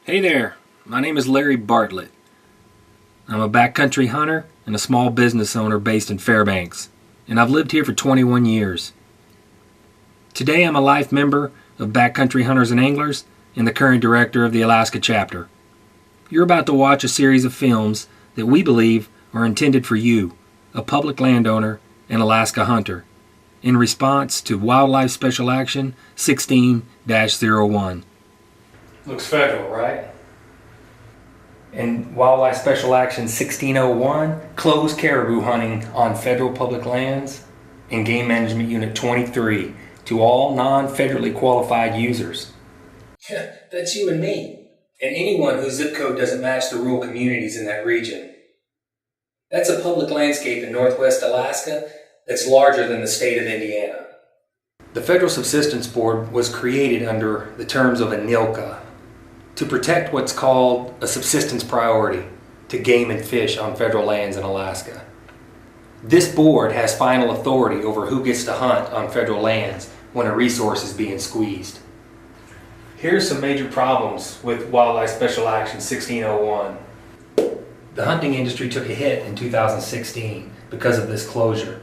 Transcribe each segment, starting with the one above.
Hey there, my name is Larry Bartlett. I'm a backcountry hunter and a small business owner based in Fairbanks, and I've lived here for 21 years. Today I'm a life member of Backcountry Hunters and Anglers and the current director of the Alaska chapter. You're about to watch a series of films that we believe are intended for you, a public landowner and Alaska hunter, in response to Wildlife Special Action 16-01. Looks federal, right? And Wildlife Special Action 1601, close caribou hunting on federal public lands, and Game Management Unit 23 to all non-federally qualified users. That's you and me, and anyone whose zip code doesn't match the rural communities in that region. That's a public landscape in northwest Alaska that's larger than the state of Indiana. The Federal Subsistence Board was created under the terms of a NILCA to protect what's called a subsistence priority to game and fish on federal lands in Alaska. This board has final authority over who gets to hunt on federal lands when a resource is being squeezed. Here's some major problems with Wildlife Special Action 1601. The hunting industry took a hit in 2016 because of this closure.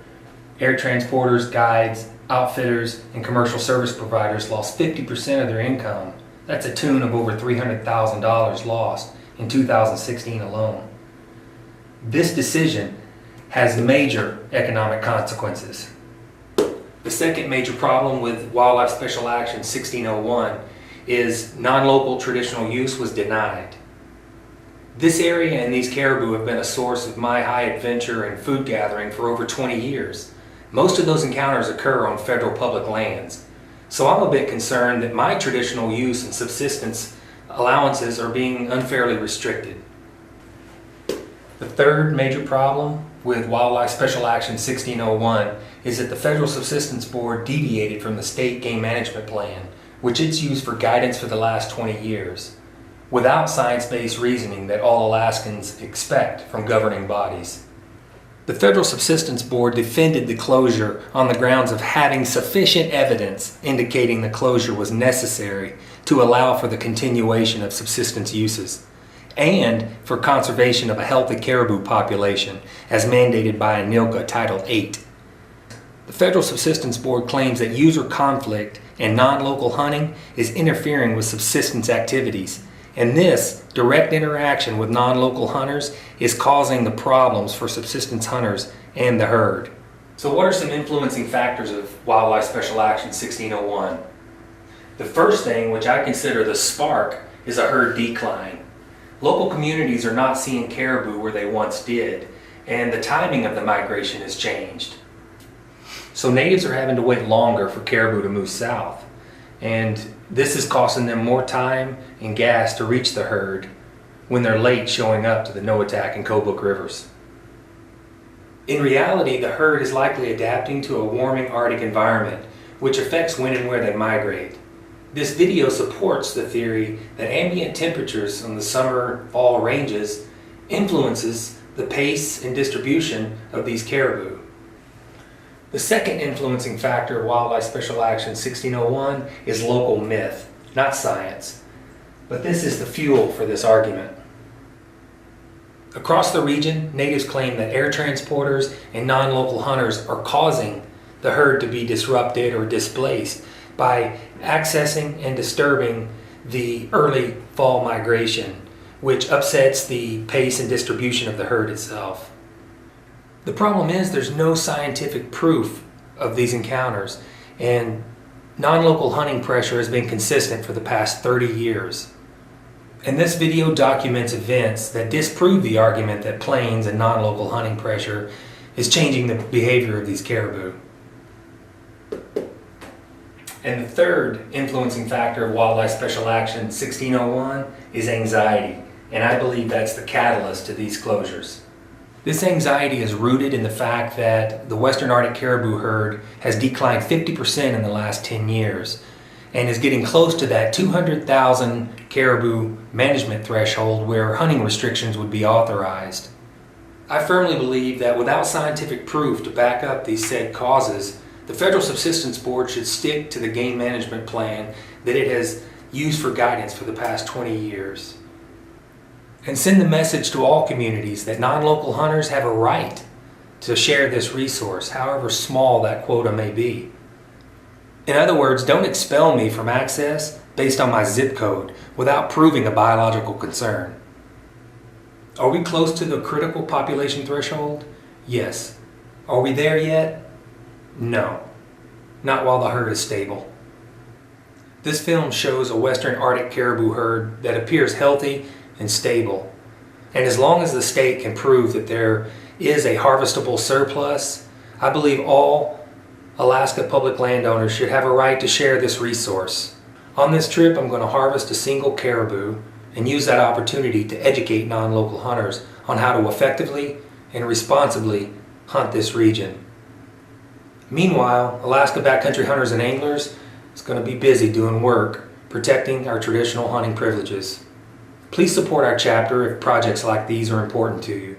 Air transporters, guides, outfitters, and commercial service providers lost 50% of their income. That's a tune of over $300,000 lost in 2016 alone. This decision has major economic consequences. The second major problem with Wildlife Special Action 1601 is non-local traditional use was denied. This area and these caribou have been a source of my high adventure and food gathering for over 20 years. Most of those encounters occur on federal public lands. So I'm a bit concerned that my traditional use and subsistence allowances are being unfairly restricted. The third major problem with Wildlife Special Action 1601 is that the Federal Subsistence Board deviated from the State Game Management Plan, which it's used for guidance for the last 20 years, without science-based reasoning that all Alaskans expect from governing bodies. The Federal Subsistence Board defended the closure on the grounds of having sufficient evidence indicating the closure was necessary to allow for the continuation of subsistence uses and for conservation of a healthy caribou population as mandated by a NILCA Title 8. The Federal Subsistence Board claims that user conflict and non-local hunting is interfering with subsistence activities, and this direct interaction with non-local hunters is causing the problems for subsistence hunters and the herd. So what are some influencing factors of Wildlife Special Action 1601? The first thing, which I consider the spark, is a herd decline. Local communities are not seeing caribou where they once did, and the timing of the migration has changed. So natives are having to wait longer for caribou to move south, and this is costing them more time and gas to reach the herd when they're late showing up to the Noatak and Kobuk rivers. In reality, the herd is likely adapting to a warming Arctic environment, which affects when and where they migrate. This video supports the theory that ambient temperatures on the summer-fall ranges influences the pace and distribution of these caribou. The second influencing factor of Wildlife Special Action 1601 is local myth, not science. But this is the fuel for this argument. Across the region, natives claim that air transporters and non-local hunters are causing the herd to be disrupted or displaced by accessing and disturbing the early fall migration, which upsets the pace and distribution of the herd itself. The problem is there's no scientific proof of these encounters, and non-local hunting pressure has been consistent for the past 30 years. And this video documents events that disprove the argument that plains and non-local hunting pressure is changing the behavior of these caribou. And the third influencing factor of Wildlife Special Action 1601 is anxiety, and I believe that's the catalyst to these closures. This anxiety is rooted in the fact that the Western Arctic caribou herd has declined 50% in the last 10 years and is getting close to that 200,000 caribou management threshold where hunting restrictions would be authorized. I firmly believe that without scientific proof to back up these said causes, the Federal Subsistence Board should stick to the game management plan that it has used for guidance for the past 20 years. And send the message to all communities that non-local hunters have a right to share this resource, however small that quota may be. In other words, don't expel me from access based on my zip code without proving a biological concern. Are we close to the critical population threshold? Yes. Are we there yet? No. Not while the herd is stable. This film shows a western Arctic caribou herd that appears healthy and stable. And as long as the state can prove that there is a harvestable surplus, I believe all Alaska public landowners should have a right to share this resource. On this trip, I'm going to harvest a single caribou and use that opportunity to educate non-local hunters on how to effectively and responsibly hunt this region. Meanwhile, Alaska backcountry hunters and anglers is going to be busy doing work protecting our traditional hunting privileges. Please support our chapter if projects like these are important to you.